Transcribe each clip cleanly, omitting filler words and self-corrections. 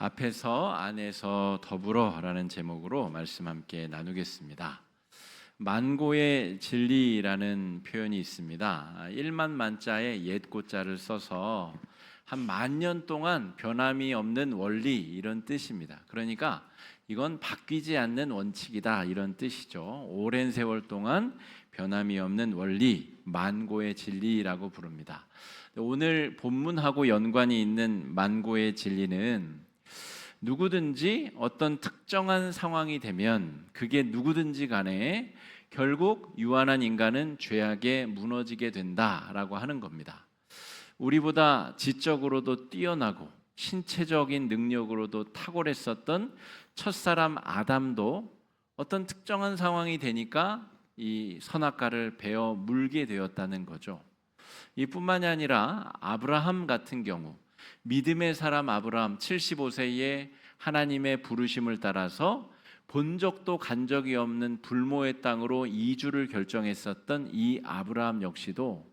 앞에서 안에서 더불어라는 제목으로 말씀 함께 나누겠습니다. 만고의 진리라는 표현이 있습니다. 1만 만자에 옛 고자를 써서 한 10,000년 동안 변함이 없는 원리 이런 뜻입니다. 그러니까 이건 바뀌지 않는 원칙이다 이런 뜻이죠. 오랜 세월 동안 변함이 없는 원리, 만고의 진리라고 부릅니다. 오늘 본문하고 연관이 있는 만고의 진리는 누구든지 어떤 특정한 상황이 되면 그게 누구든지 간에 결국 유한한 인간은 죄악에 무너지게 된다라고 하는 겁니다. 우리보다 지적으로도 뛰어나고 신체적인 능력으로도 탁월했었던 첫사람 아담도 어떤 특정한 상황이 되니까 이 선악과를 베어 물게 되었다는 거죠. 이뿐만이 아니라 아브라함 같은 경우 믿음의 사람 아브라함 75세에 하나님의 부르심을 따라서 본 적도 간 적이 없는 불모의 땅으로 이주를 결정했었던 이 아브라함 역시도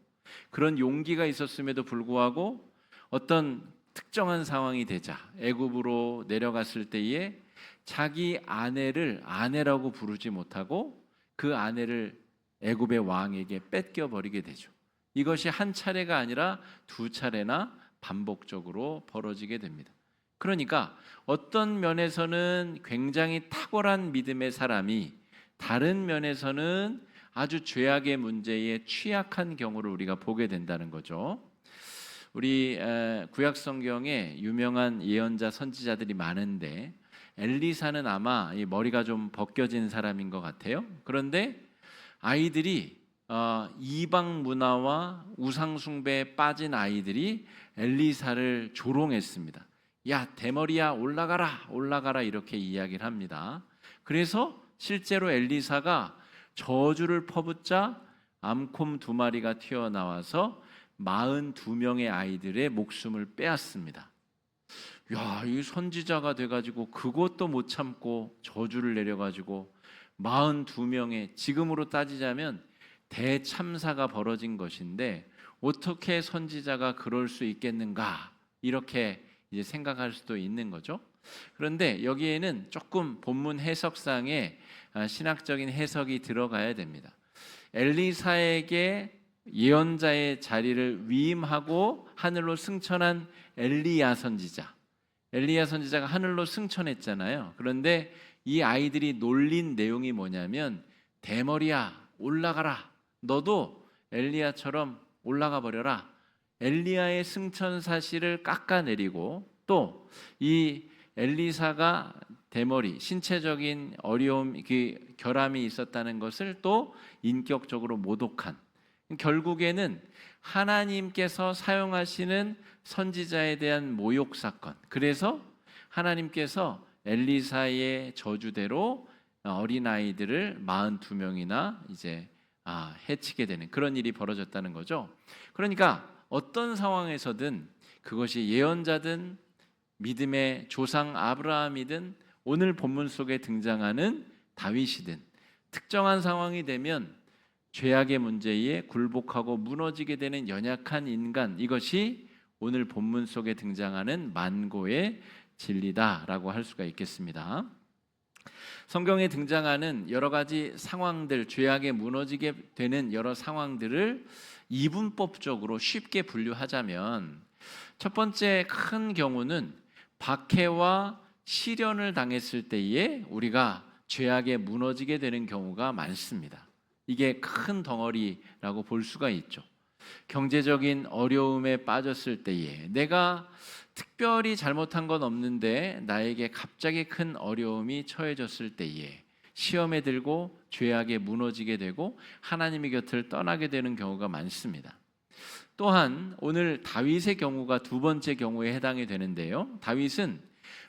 그런 용기가 있었음에도 불구하고 어떤 특정한 상황이 되자 애굽으로 내려갔을 때에 자기 아내를 아내라고 부르지 못하고 그 아내를 애굽의 왕에게 뺏겨 버리게 되죠. 이것이 한 차례가 아니라 두 차례나 반복적으로 벌어지게 됩니다. 그러니까 어떤 면에서는 굉장히 탁월한 믿음의 사람이 다른 면에서는 아주 죄악의 문제에 취약한 경우를 우리가 보게 된다는 거죠. 우리 구약 성경에 유명한 예언자 선지자들이 많은데 엘리사는 아마 머리가 좀 벗겨진 사람인 것 같아요. 그런데 아이들이 이방 문화와 우상 숭배에 빠진 아이들이 엘리사를 조롱했습니다. 야, 대머리야, 올라가라, 올라가라 이렇게 이야기를 합니다. 그래서 실제로 엘리사가 저주를 퍼붓자 암콤 2마리가 튀어나와서 42명의 아이들의 목숨을 빼앗습니다. 야, 이 선지자가 돼가지고 그것도 못 참고 저주를 내려가지고 42명의, 지금으로 따지자면 대참사가 벌어진 것인데 어떻게 선지자가 그럴 수 있겠는가 이렇게 이제 생각할 수도 있는 거죠. 그런데 여기에는 조금 본문 해석상에 신학적인 해석이 들어가야 됩니다. 엘리사에게 예언자의 자리를 위임하고 하늘로 승천한 엘리야 선지자가 하늘로 승천했잖아요. 그런데 이 아이들이 놀린 내용이 뭐냐면 대머리야 올라가라, 너도 엘리야처럼 올라가 버려라. 엘리야의 승천 사실을 깎아내리고 또 이 엘리사가 대머리, 신체적인 어려움, 결함이 있었다는 것을 또 인격적으로 모독한, 결국에는 하나님께서 사용하시는 선지자에 대한 모욕 사건. 그래서 하나님께서 엘리사의 저주대로 어린아이들을 42명이나 이제 해치게 되는 그런 일이 벌어졌다는 거죠. 그러니까 어떤 상황에서든 그것이 예언자든 믿음의 조상 아브라함이든 오늘 본문 속에 등장하는 다윗이든 특정한 상황이 되면 죄악의 문제에 굴복하고 무너지게 되는 연약한 인간, 이것이 오늘 본문 속에 등장하는 만고의 진리다라고 할 수가 있겠습니다. 성경에 등장하는 여러 가지 상황들, 죄악에 무너지게 되는 여러 상황들을 이분법적으로 쉽게 분류하자면 첫 번째 큰 경우는 박해와 시련을 당했을 때에 우리가 죄악에 무너지게 되는 경우가 많습니다. 이게 큰 덩어리라고 볼 수가 있죠. 경제적인 어려움에 빠졌을 때에 내가 특별히 잘못한 건 없는데 나에게 갑자기 큰 어려움이 처해졌을 때에 시험에 들고 죄악에 무너지게 되고 하나님의 곁을 떠나게 되는 경우가 많습니다. 또한 오늘 다윗의 경우가 두 번째 경우에 해당이 되는데요. 다윗은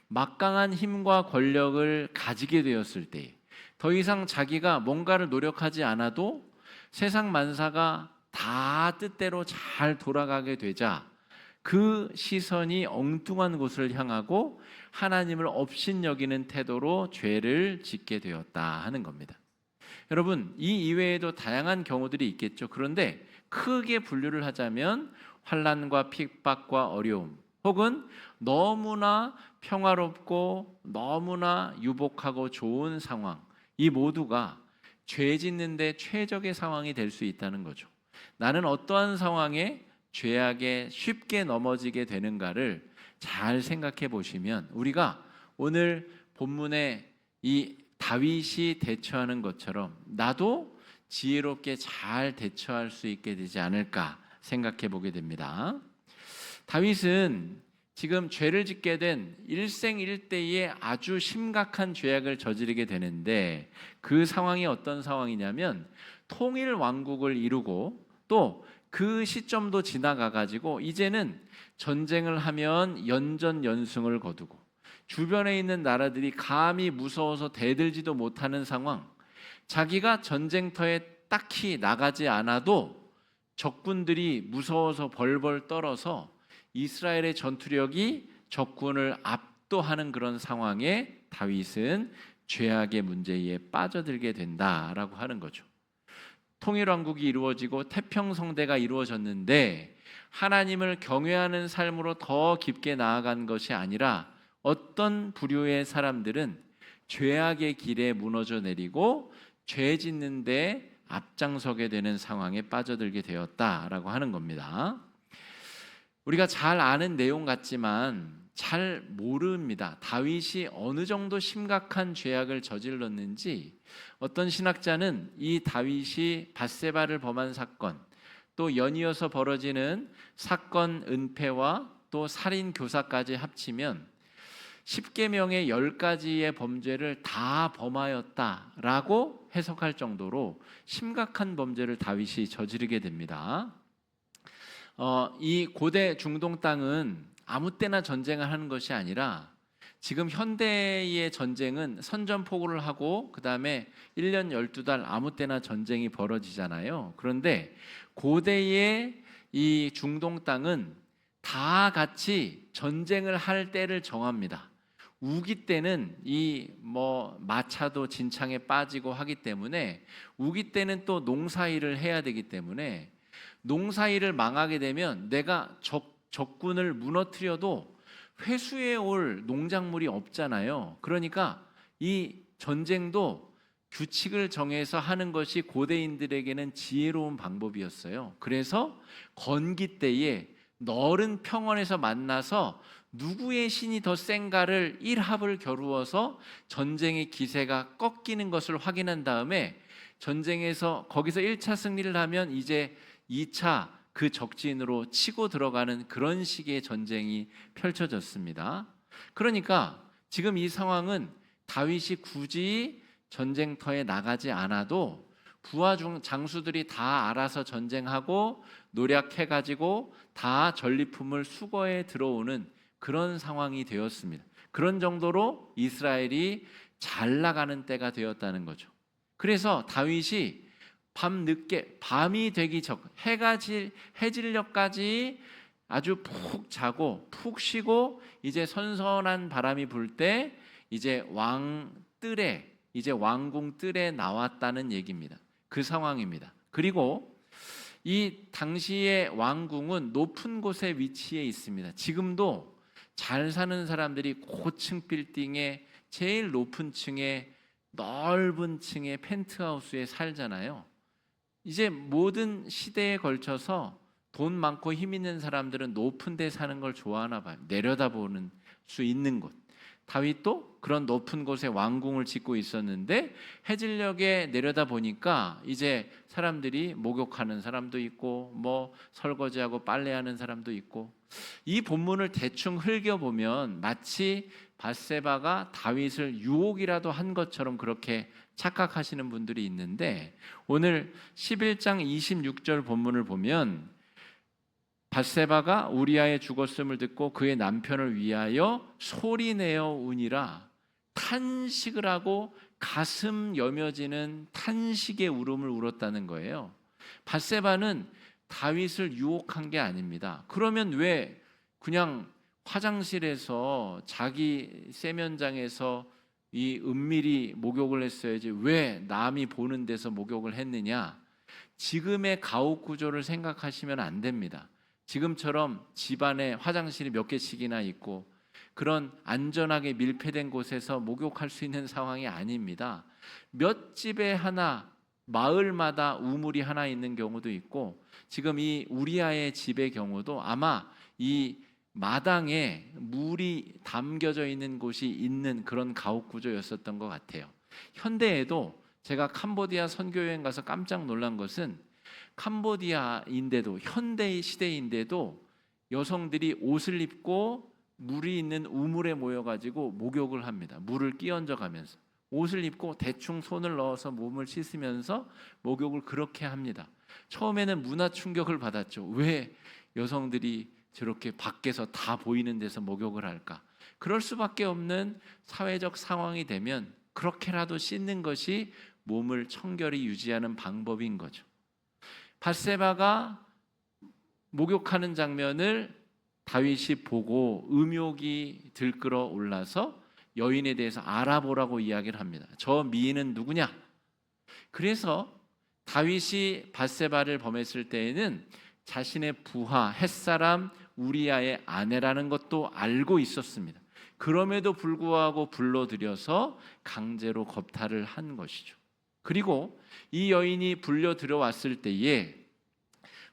막강한 힘과 권력을 가지게 되었을 때 더 이상 자기가 뭔가를 노력하지 않아도 세상 만사가 다 뜻대로 잘 돌아가게 되자 그 시선이 엉뚱한 곳을 향하고 하나님을 업신여기는 태도로 죄를 짓게 되었다 하는 겁니다. 여러분, 이 이외에도 다양한 경우들이 있겠죠. 그런데 크게 분류를 하자면 환난과 핍박과 어려움, 혹은 너무나 평화롭고 너무나 유복하고 좋은 상황, 이 모두가 죄 짓는데 최적의 상황이 될 수 있다는 거죠. 나는 어떠한 상황에 죄악에 쉽게 넘어지게 되는가를 잘 생각해 보시면 우리가 오늘 본문에 이 다윗이 대처하는 것처럼 나도 지혜롭게 잘 대처할 수 있게 되지 않을까 생각해 보게 됩니다. 다윗은 지금 죄를 짓게 된 일생일대에 아주 심각한 죄악을 저지르게 되는데 그 상황이 어떤 상황이냐면 통일 왕국을 이루고 또 그 시점도 지나가 가지고 이제는 전쟁을 하면 연전연승을 거두고 주변에 있는 나라들이 감히 무서워서 대들지도 못하는 상황, 자기가 전쟁터에 딱히 나가지 않아도 적군들이 무서워서 벌벌 떨어서 이스라엘의 전투력이 적군을 압도하는 그런 상황에 다윗은 죄악의 문제에 빠져들게 된다라고 하는 거죠. 통일왕국이 이루어지고 태평성대가 이루어졌는데 하나님을 경외하는 삶으로 더 깊게 나아간 것이 아니라 어떤 부류의 사람들은 죄악의 길에 무너져 내리고 죄 짓는 데 앞장서게 되는 상황에 빠져들게 되었다라고 하는 겁니다. 우리가 잘 아는 내용 같지만 잘 모릅니다. 다윗이 어느 정도 심각한 죄악을 저질렀는지. 어떤 신학자는 이 다윗이 밧세바를 범한 사건, 또 연이어서 벌어지는 사건 은폐와 또 살인 교사까지 합치면 10계명의 10가지의 범죄를 다 범하였다라고 해석할 정도로 심각한 범죄를 다윗이 저지르게 됩니다. 이 고대 중동 땅은 아무 때나 전쟁을 하는 것이 아니라 지금 현대의 전쟁은 선전포고를 하고 그 다음에 1년 12달 아무 때나 전쟁이 벌어지잖아요. 그런데 고대의 이 중동 땅은 다 같이 전쟁을 할 때를 정합니다. 우기 때는 이 마차도 진창에 빠지고 하기 때문에 우기 때는 또 농사일을 해야 되기 때문에 농사일을 망하게 되면 내가 적군을 무너뜨려도 회수해 올 농작물이 없잖아요. 그러니까 이 전쟁도 규칙을 정해서 하는 것이 고대인들에게는 지혜로운 방법이었어요. 그래서 건기 때에 넓은 평원에서 만나서 누구의 신이 더 센가를 일합을 겨루어서 전쟁의 기세가 꺾이는 것을 확인한 다음에 전쟁에서 거기서 1차 승리를 하면 이제 2차 그 적진으로 치고 들어가는 그런 식의 전쟁이 펼쳐졌습니다. 그러니까 지금 이 상황은 다윗이 굳이 전쟁터에 나가지 않아도 부하 장수들이 다 알아서 전쟁하고 노력해가지고 다 전리품을 수거해 들어오는 그런 상황이 되었습니다. 그런 정도로 이스라엘이 잘 나가는 때가 되었다는 거죠. 그래서 다윗이 밤늦게 밤이 되기 전 해질녘까지 아주 푹 자고 푹 쉬고 이제 선선한 바람이 불 때 이제 왕궁 뜰에 나왔다는 얘기입니다. 그 상황입니다. 그리고 이 당시의 왕궁은 높은 곳에 위치해 있습니다. 지금도 잘 사는 사람들이 고층 빌딩의 제일 높은 층에 넓은 층의 펜트하우스에 살잖아요. 이제 모든 시대에 걸쳐서 돈 많고 힘 있는 사람들은 높은 데 사는 걸 좋아하나 봐요. 내려다보는 수 있는 곳. 다윗도 그런 높은 곳에 왕궁을 짓고 있었는데 해질녘에 내려다 보니까 이제 사람들이 목욕하는 사람도 있고 설거지하고 빨래하는 사람도 있고, 이 본문을 대충 흘겨보면 마치 밧세바가 다윗을 유혹이라도 한 것처럼 그렇게 착각하시는 분들이 있는데, 오늘 11장 26절 본문을 보면 밧세바가 우리아의 죽었음을 듣고 그의 남편을 위하여 소리내어 우니라, 탄식을 하고 가슴 여며지는 탄식의 울음을 울었다는 거예요. 밧세바는 다윗을 유혹한 게 아닙니다. 그러면 왜 그냥 화장실에서 자기 세면장에서 이 은밀히 목욕을 했어야지 왜 남이 보는 데서 목욕을 했느냐? 지금의 가옥 구조를 생각하시면 안 됩니다. 지금처럼 집안에 화장실이 몇 개씩이나 있고 그런 안전하게 밀폐된 곳에서 목욕할 수 있는 상황이 아닙니다. 몇 집에 하나, 마을마다 우물이 하나 있는 경우도 있고, 지금 이 우리아의 집의 경우도 아마 이 마당에 물이 담겨져 있는 곳이 있는 그런 가옥 구조였었던 것 같아요. 현대에도 제가 캄보디아 선교여행 가서 깜짝 놀란 것은 캄보디아인데도, 현대 시대인데도 여성들이 옷을 입고 물이 있는 우물에 모여가지고 목욕을 합니다. 물을 끼얹어 가면서 옷을 입고 대충 손을 넣어서 몸을 씻으면서 목욕을 그렇게 합니다. 처음에는 문화 충격을 받았죠. 왜 여성들이 저렇게 밖에서 다 보이는 데서 목욕을 할까? 그럴 수밖에 없는 사회적 상황이 되면 그렇게라도 씻는 것이 몸을 청결히 유지하는 방법인 거죠. 밧세바가 목욕하는 장면을 다윗이 보고 음욕이 들끓어 올라서 여인에 대해서 알아보라고 이야기를 합니다. 저 미인은 누구냐? 그래서 다윗이 밧세바를 범했을 때에는 자신의 부하 햇사람 우리아의 아내라는 것도 알고 있었습니다. 그럼에도 불구하고 불러들여서 강제로 겁탈을 한 것이죠. 그리고 이 여인이 불려 들어왔을 때에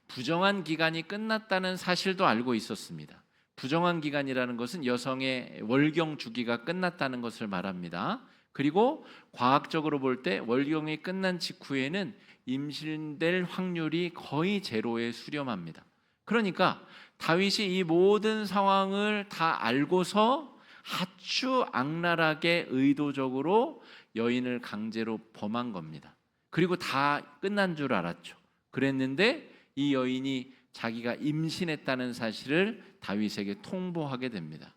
부정한 기간이 끝났다는 사실도 알고 있었습니다. 부정한 기간이라는 것은 여성의 월경 주기가 끝났다는 것을 말합니다. 그리고 과학적으로 볼 때 월경이 끝난 직후에는 임신될 확률이 거의 제로에 수렴합니다. 그러니까 다윗이 이 모든 상황을 다 알고서 아주 악랄하게 의도적으로 여인을 강제로 범한 겁니다. 그리고 다 끝난 줄 알았죠. 그랬는데 이 여인이 자기가 임신했다는 사실을 다윗에게 통보하게 됩니다.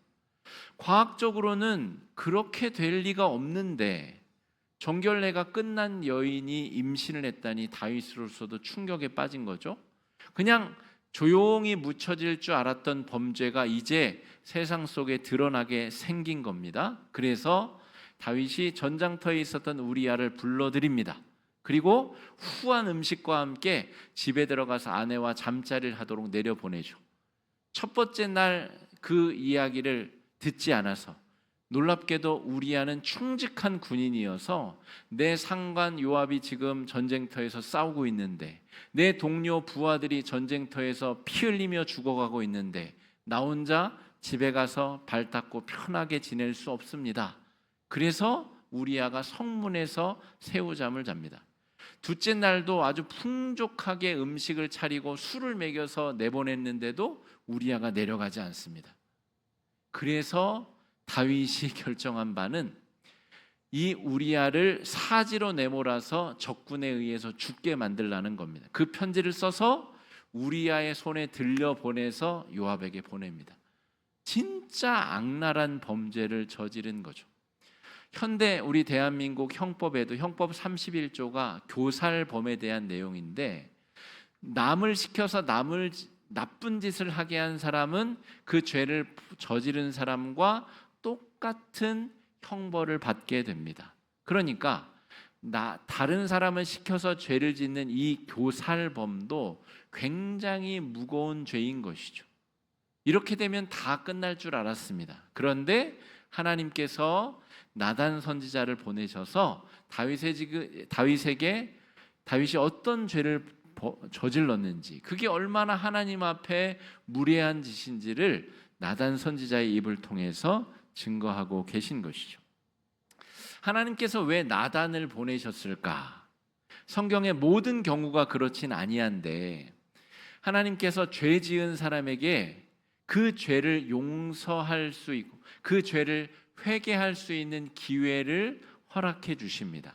과학적으로는 그렇게 될 리가 없는데 정결례가 끝난 여인이 임신을 했다니 다윗으로서도 충격에 빠진 거죠. 그냥 조용히 묻혀질 줄 알았던 범죄가 이제 세상 속에 드러나게 생긴 겁니다. 그래서 다윗이 전장터에 있었던 우리아를 불러들입니다. 그리고 후한 음식과 함께 집에 들어가서 아내와 잠자리를 하도록 내려보내죠. 첫 번째 날 그 이야기를 듣지 않아서 놀랍게도 우리아는 충직한 군인이어서 내 상관 요압이 지금 전쟁터에서 싸우고 있는데, 내 동료 부하들이 전쟁터에서 피 흘리며 죽어가고 있는데 나 혼자 집에 가서 발 닦고 편하게 지낼 수 없습니다. 그래서 우리아가 성문에서 새우잠을 잡니다. 둘째 날도 아주 풍족하게 음식을 차리고 술을 먹여서 내보냈는데도 우리아가 내려가지 않습니다. 그래서 다윗이 결정한 바는 이 우리아를 사지로 내몰아서 적군에 의해서 죽게 만들라는 겁니다. 그 편지를 써서 우리아의 손에 들려보내서 요압에게 보냅니다. 진짜 악랄한 범죄를 저지른 거죠. 현대 우리 대한민국 형법에도 형법 31조가 교살범에 대한 내용인데, 남을 시켜서 남을 나쁜 짓을 하게 한 사람은 그 죄를 저지른 사람과 똑같은 형벌을 받게 됩니다. 그러니까 다른 사람을 시켜서 죄를 짓는 이 교살범도 굉장히 무거운 죄인 것이죠. 이렇게 되면 다 끝날 줄 알았습니다. 그런데 하나님께서 나단 선지자를 보내셔서 다윗에게 다윗이 어떤 죄를 저질렀는지, 그게 얼마나 하나님 앞에 무례한 짓인지를 나단 선지자의 입을 통해서 증거하고 계신 것이죠. 하나님께서 왜 나단을 보내셨을까? 성경의 모든 경우가 그렇진 아니한데 하나님께서 죄 지은 사람에게 그 죄를 용서할 수 있고 그 죄를 회개할 수 있는 기회를 허락해 주십니다.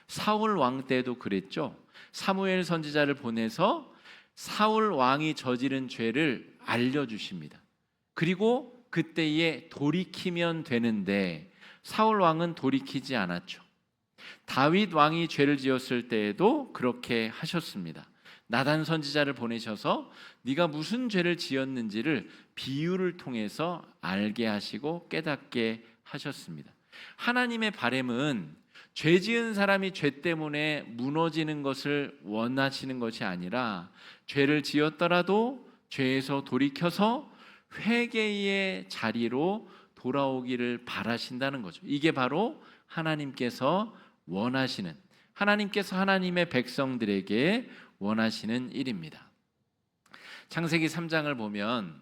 사울 왕 때도 그랬죠. 사무엘 선지자를 보내서 사울 왕이 저지른 죄를 알려주십니다. 그리고 그때에 돌이키면 되는데 사울 왕은 돌이키지 않았죠. 다윗 왕이 죄를 지었을 때에도 그렇게 하셨습니다. 나단 선지자를 보내셔서 네가 무슨 죄를 지었는지를 비유를 통해서 알게 하시고 깨닫게 하셨습니다. 하나님의 바람은 죄 지은 사람이 죄 때문에 무너지는 것을 원하시는 것이 아니라 죄를 지었더라도 죄에서 돌이켜서 회개의 자리로 돌아오기를 바라신다는 거죠. 이게 바로 하나님께서 원하시는, 하나님께서 하나님의 백성들에게 원하시는 일입니다. 창세기 3장을 보면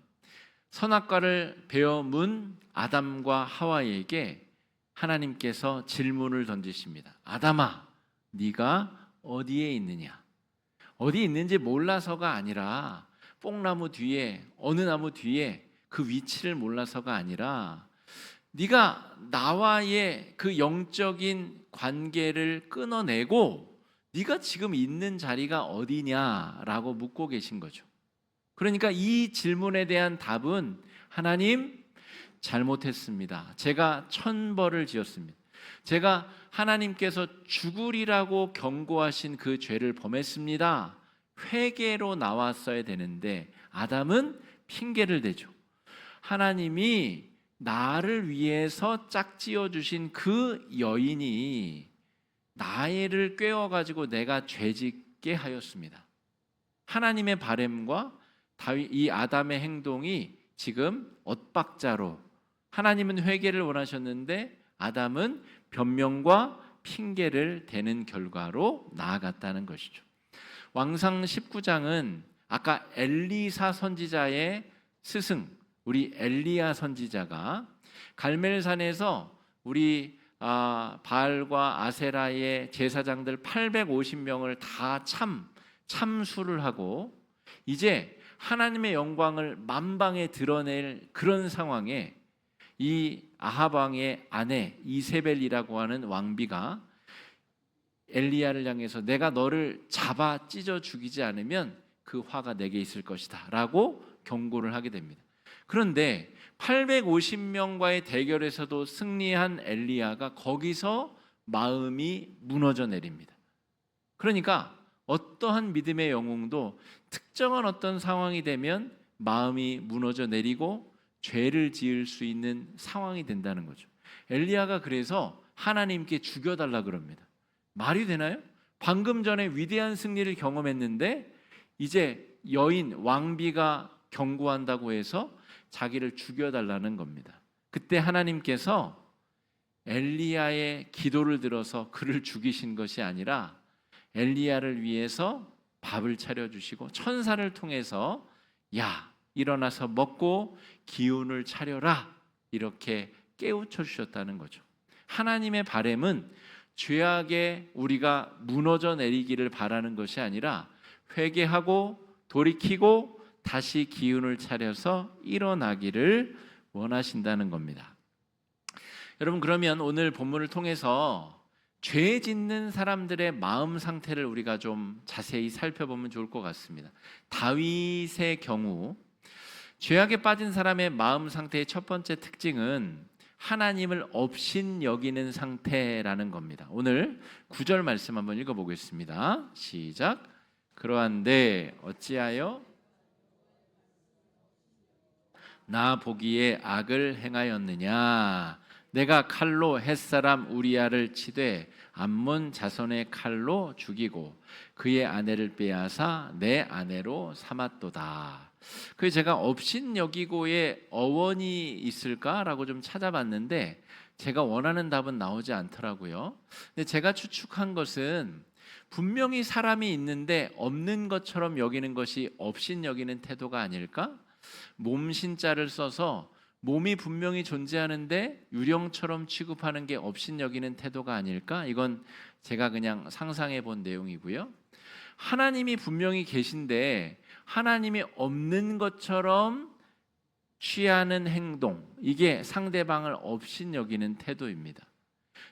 선악과를 베어 문 아담과 하와에게 하나님께서 질문을 던지십니다. 아담아, 네가 어디에 있느냐? 어디 있는지 몰라서가 아니라, 뽕나무 뒤에, 어느 나무 뒤에, 그 위치를 몰라서가 아니라 네가 나와의 그 영적인 관계를 끊어내고 네가 지금 있는 자리가 어디냐라고 묻고 계신 거죠. 그러니까 이 질문에 대한 답은, 하나님, 잘못했습니다. 제가 천벌을 지었습니다. 제가 하나님께서 죽으리라고 경고하신 그 죄를 범했습니다. 회개로 나왔어야 되는데 아담은 핑계를 대죠. 하나님이 나를 위해서 짝지어 주신 그 여인이 나를 꿰어가지고 내가 죄짓게 하였습니다. 하나님의 바램과 이 아담의 행동이 지금 엇박자로, 하나님은 회개를 원하셨는데 아담은 변명과 핑계를 대는 결과로 나아갔다는 것이죠. 왕상 19장은 아까 엘리사 선지자의 스승, 우리 엘리야 선지자가 갈멜산에서 우리 바알과 아세라의 제사장들 850명을 다 참수를 하고 이제 하나님의 영광을 만방에 드러낼 그런 상황에 이 아합 왕의 아내 이세벨이라고 하는 왕비가 엘리야를 향해서 내가 너를 잡아 찢어 죽이지 않으면 그 화가 내게 있을 것이다 라고 경고를 하게 됩니다. 그런데 850명과의 대결에서도 승리한 엘리야가 거기서 마음이 무너져 내립니다. 그러니까 어떠한 믿음의 영웅도 특정한 어떤 상황이 되면 마음이 무너져 내리고 죄를 지을 수 있는 상황이 된다는 거죠. 엘리야가 그래서 하나님께 죽여달라 그럽니다. 말이 되나요? 방금 전에 위대한 승리를 경험했는데 이제 여인 왕비가 경고한다고 해서 자기를 죽여달라는 겁니다. 그때 하나님께서 엘리야의 기도를 들어서 그를 죽이신 것이 아니라 엘리야를 위해서 밥을 차려주시고 천사를 통해서 야, 일어나서 먹고 기운을 차려라 이렇게 깨우쳐 주셨다는 거죠. 하나님의 바람은 죄악에 우리가 무너져 내리기를 바라는 것이 아니라 회개하고 돌이키고 다시 기운을 차려서 일어나기를 원하신다는 겁니다. 여러분, 그러면 오늘 본문을 통해서 죄 짓는 사람들의 마음 상태를 우리가 좀 자세히 살펴보면 좋을 것 같습니다. 다윗의 경우 죄악에 빠진 사람의 마음 상태의 첫 번째 특징은 하나님을 업신여기는 상태라는 겁니다. 오늘 9절 말씀 한번 읽어보겠습니다. 시작. 그러한데 어찌하여 나 보기에 악을 행하였느냐? 내가 칼로 햇사람 우리야를 치되 암몬 자손의 칼로 죽이고 그의 아내를 빼앗아 내 아내로 삼았도다. 그 제가 업신여기고의 어원이 있을까라고 좀 찾아봤는데 제가 원하는 답은 나오지 않더라고요. 근데 제가 추측한 것은 분명히 사람이 있는데 없는 것처럼 여기는 것이 업신여기는 태도가 아닐까? 몸신자를 써서 몸이 분명히 존재하는데 유령처럼 취급하는 게 업신여기는 태도가 아닐까? 이건 제가 그냥 상상해 본 내용이고요. 하나님이 분명히 계신데 하나님이 없는 것처럼 취하는 행동, 이게 상대방을 업신여기는 태도입니다.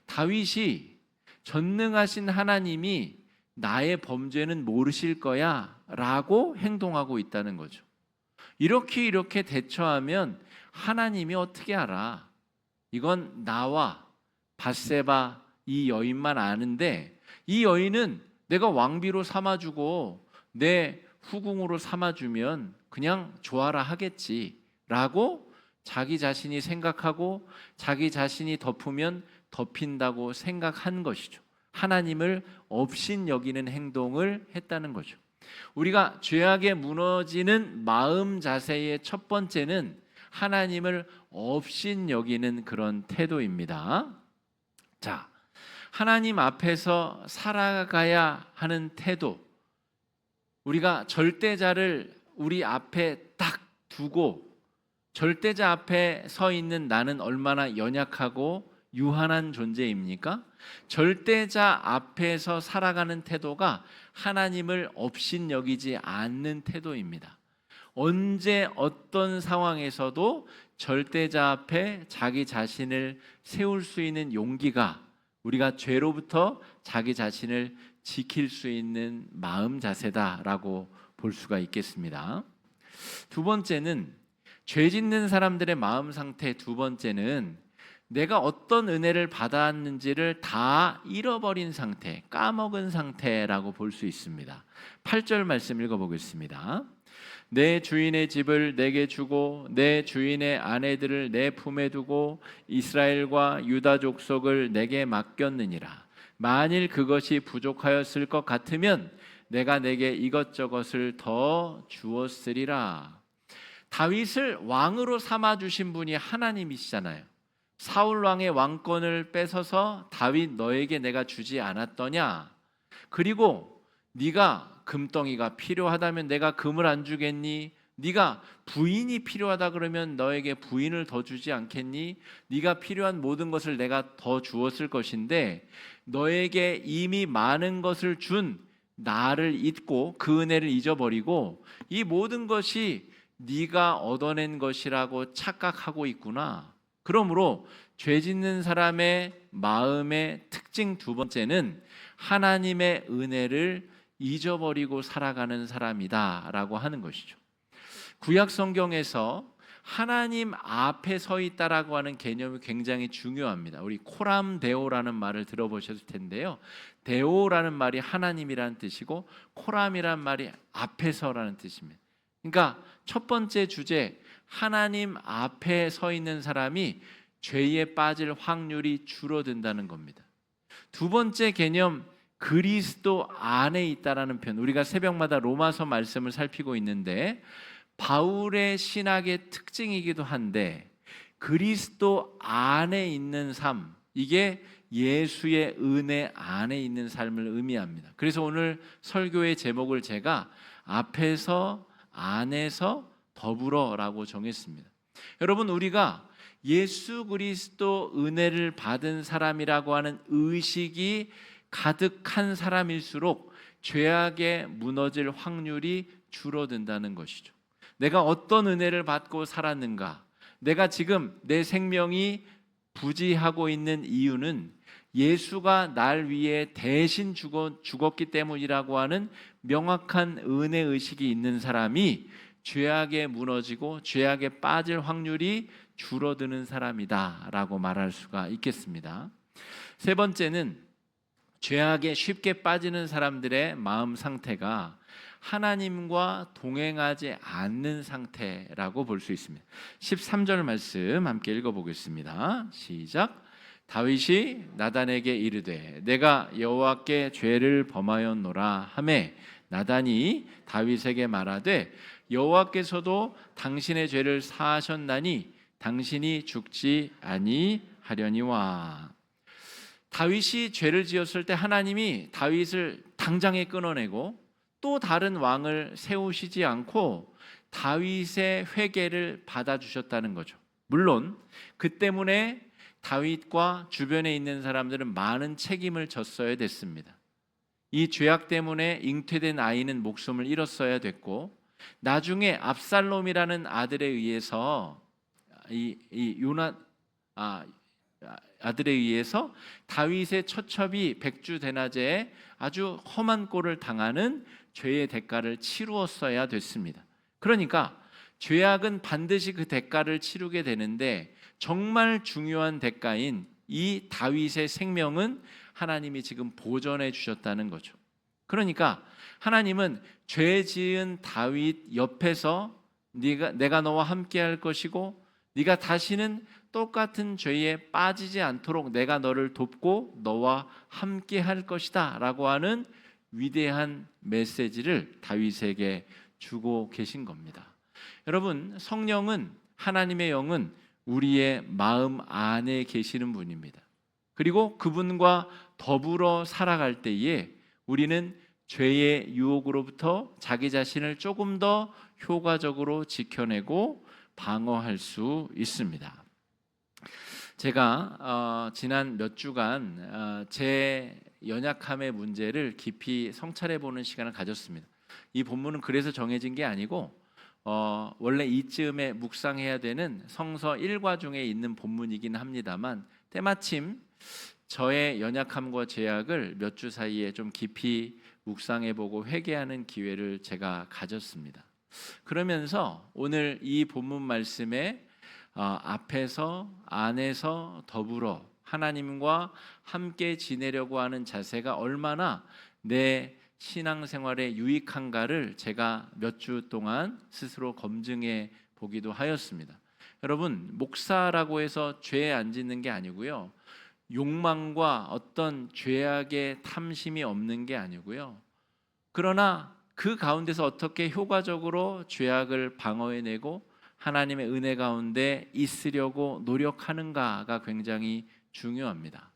다윗이 전능하신 하나님이 나의 범죄는 모르실 거야 라고 행동하고 있다는 거죠. 이렇게 대처하면 하나님이 어떻게 알아? 이건 나와 밧세바 이 여인만 아는데 이 여인은 내가 왕비로 삼아주고 내 후궁으로 삼아주면 그냥 좋아라 하겠지 라고 자기 자신이 생각하고 자기 자신이 덮으면 덮인다고 생각한 것이죠. 하나님을 업신여기는 행동을 했다는 거죠. 우리가 죄악에 무너지는 마음 자세의 첫 번째는 하나님을 업신여기는 그런 태도입니다. 자, 하나님 앞에서 살아가야 하는 태도, 우리가 절대자를 우리 앞에 딱 두고 절대자 앞에 서 있는 나는 얼마나 연약하고 유한한 존재입니까? 절대자 앞에서 살아가는 태도가 하나님을 업신여기지 않는 태도입니다. 언제 어떤 상황에서도 절대자 앞에 자기 자신을 세울 수 있는 용기가, 우리가 죄로부터 자기 자신을 지킬 수 있는 마음 자세다라고 볼 수가 있겠습니다. 두 번째는, 죄 짓는 사람들의 마음 상태 두 번째는 내가 어떤 은혜를 받았는지를 다 잃어버린 상태, 까먹은 상태라고 볼 수 있습니다. 8절 말씀 읽어보겠습니다. 내 주인의 집을 내게 주고 내 주인의 아내들을 내 품에 두고 이스라엘과 유다 족속을 내게 맡겼느니라. 만일 그것이 부족하였을 것 같으면 내가 내게 이것저것을 더 주었으리라. 다윗을 왕으로 삼아 주신 분이 하나님이시잖아요. 사울 왕의 왕권을 뺏어서 다윗 너에게 내가 주지 않았더냐? 그리고 네가 금덩이가 필요하다면 내가 금을 안 주겠니? 네가 부인이 필요하다 그러면 너에게 부인을 더 주지 않겠니? 네가 필요한 모든 것을 내가 더 주었을 것인데 너에게 이미 많은 것을 준 나를 잊고 그 은혜를 잊어버리고 이 모든 것이 네가 얻어낸 것이라고 착각하고 있구나. 그러므로 죄 짓는 사람의 마음의 특징 두 번째는 하나님의 은혜를 잊어버리고 살아가는 사람이다라고 하는 것이죠. 구약 성경에서 하나님 앞에 서 있다라고 하는 개념이 굉장히 중요합니다. 우리 코람데오라는 말을 들어보셨을 텐데요. 데오라는 말이 하나님이라는 뜻이고 코람이란 말이 앞에서라는 뜻입니다. 그러니까 첫 번째 주제, 하나님 앞에 서 있는 사람이 죄에 빠질 확률이 줄어든다는 겁니다. 두 번째 개념, 그리스도 안에 있다라는 표현. 우리가 새벽마다 로마서 말씀을 살피고 있는데 바울의 신학의 특징이기도 한데 그리스도 안에 있는 삶, 이게 예수의 은혜 안에 있는 삶을 의미합니다. 그래서 오늘 설교의 제목을 제가 앞에서 안에서 더불어라고 정했습니다. 여러분, 우리가 예수 그리스도 은혜를 받은 사람이라고 하는 의식이 가득한 사람일수록 죄악에 무너질 확률이 줄어든다는 것이죠. 내가 어떤 은혜를 받고 살았는가? 내가 지금 내 생명이 부지하고 있는 이유는 예수가 날 위해 대신 죽었기 때문이라고 하는 명확한 은혜 의식이 있는 사람이 죄악에 무너지고 죄악에 빠질 확률이 줄어드는 사람이다라고 말할 수가 있겠습니다. 세 번째는 죄악에 쉽게 빠지는 사람들의 마음 상태가 하나님과 동행하지 않는 상태라고 볼 수 있습니다. 13절 말씀 함께 읽어보겠습니다. 시작. 다윗이 나단에게 이르되 내가 여호와께 죄를 범하였노라 하매 나단이 다윗에게 말하되 여호와께서도 당신의 죄를 사하셨나니 당신이 죽지 아니하려니와. 다윗이 죄를 지었을 때 하나님이 다윗을 당장에 끊어내고 또 다른 왕을 세우시지 않고 다윗의 회개를 받아주셨다는 거죠. 물론 그 때문에 다윗과 주변에 있는 사람들은 많은 책임을 졌어야 됐습니다. 이 죄악 때문에 잉태된 아이는 목숨을 잃었어야 됐고 나중에 압살롬이라는 아들에 의해서 아들에 의해서 다윗의 처첩이 백주대낮에 아주 험한 꼴을 당하는 죄의 대가를 치루었어야 됐습니다. 그러니까 죄악은 반드시 그 대가를 치르게 되는데 정말 중요한 대가인 이 다윗의 생명은 하나님이 지금 보전해 주셨다는 거죠. 그러니까 하나님은 죄 지은 다윗 옆에서 내가 너와 함께 할 것이고 네가 다시는 똑같은 죄에 빠지지 않도록 내가 너를 돕고 너와 함께 할 것이다 라고 하는 위대한 메시지를 다윗에게 주고 계신 겁니다. 여러분, 성령은 하나님의 영은 우리의 마음 안에 계시는 분입니다. 그리고 그분과 더불어 살아갈 때에 우리는 죄의 유혹으로부터 자기 자신을 조금 더 효과적으로 지켜내고 방어할 수 있습니다. 제가 지난 몇 주간 제 연약함의 문제를 깊이 성찰해 보는 시간을 가졌습니다. 이 본문은 그래서 정해진 게 아니고 원래 이쯤에 묵상해야 되는 성서 1과 중에 있는 본문이긴 합니다만 때마침 저의 연약함과 죄악을 몇 주 사이에 좀 깊이 묵상해보고 회개하는 기회를 제가 가졌습니다. 그러면서 오늘 이 본문 말씀에 앞에서 안에서 더불어 하나님과 함께 지내려고 하는 자세가 얼마나 내 신앙생활에 유익한가를 제가 몇 주 동안 스스로 검증해 보기도 하였습니다. 여러분, 목사라고 해서 죄 안 짓는 게 아니고요, 욕망과 어떤 죄악의 탐심이 없는 게 아니고요, 그러나 그 가운데서 어떻게 효과적으로 죄악을 방어해내고 하나님의 은혜 가운데 있으려고 노력하는가가 굉장히 중요합니다.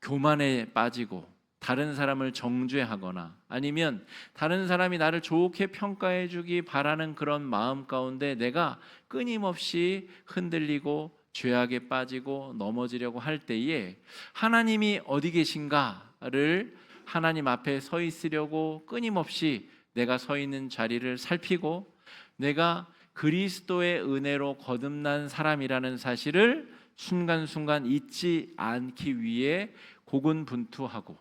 교만에 빠지고 다른 사람을 정죄하거나 아니면 다른 사람이 나를 좋게 평가해 주기 바라는 그런 마음 가운데 내가 끊임없이 흔들리고 죄악에 빠지고 넘어지려고 할 때에 하나님이 어디 계신가를 하나님 앞에 서 있으려고 끊임없이 내가 서 있는 자리를 살피고 내가 그리스도의 은혜로 거듭난 사람이라는 사실을 순간순간 잊지 않기 위해 고군분투하고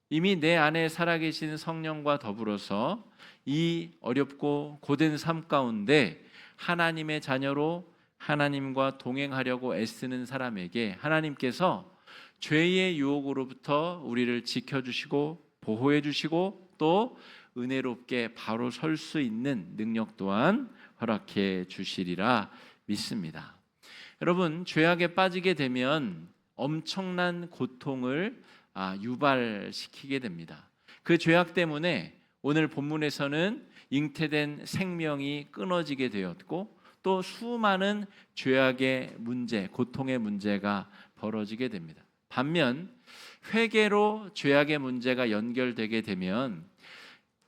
이미 내 안에 살아계신 성령과 더불어서 이 어렵고 고된 삶 가운데 하나님의 자녀로 하나님과 동행하려고 애쓰는 사람에게 하나님께서 죄의 유혹으로부터 우리를 지켜주시고 보호해주시고 또 은혜롭게 바로 설 수 있는 능력 또한 허락해 주시리라 믿습니다. 여러분, 죄악에 빠지게 되면 엄청난 고통을 유발시키게 됩니다. 그 죄악 때문에 오늘 본문에서는 잉태된 생명이 끊어지게 되었고 또 수많은 죄악의 문제, 고통의 문제가 벌어지게 됩니다. 반면 회개로 죄악의 문제가 연결되게 되면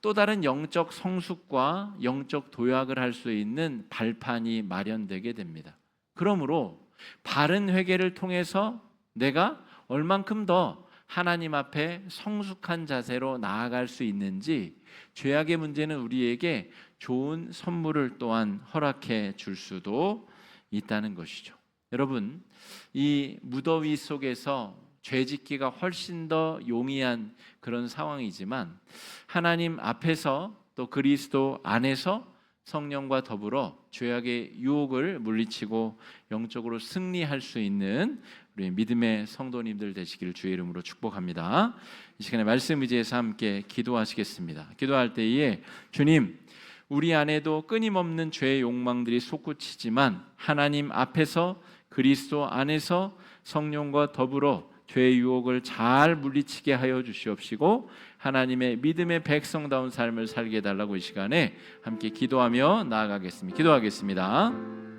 또 다른 영적 성숙과 영적 도약을 할 수 있는 발판이 마련되게 됩니다. 그러므로 바른 회개를 통해서 내가 얼만큼 더 하나님 앞에 성숙한 자세로 나아갈 수 있는지 죄악의 문제는 우리에게 좋은 선물을 또한 허락해 줄 수도 있다는 것이죠. 여러분, 이 무더위 속에서 죄짓기가 훨씬 더 용이한 그런 상황이지만 하나님 앞에서 또 그리스도 안에서 성령과 더불어 죄악의 유혹을 물리치고 영적으로 승리할 수 있는 우리 믿음의 성도님들 되시기를 주의 이름으로 축복합니다. 이 시간에 말씀 의지해서 함께 기도하시겠습니다. 기도할 때에 주님, 우리 안에도 끊임없는 죄의 욕망들이 솟구치지만 하나님 앞에서 그리스도 안에서 성령과 더불어 죄의 유혹을 잘 물리치게 하여 주시옵시고 하나님의 믿음의 백성다운 삶을 살게 해달라고 이 시간에 함께 기도하며 나아가겠습니다. 기도하겠습니다.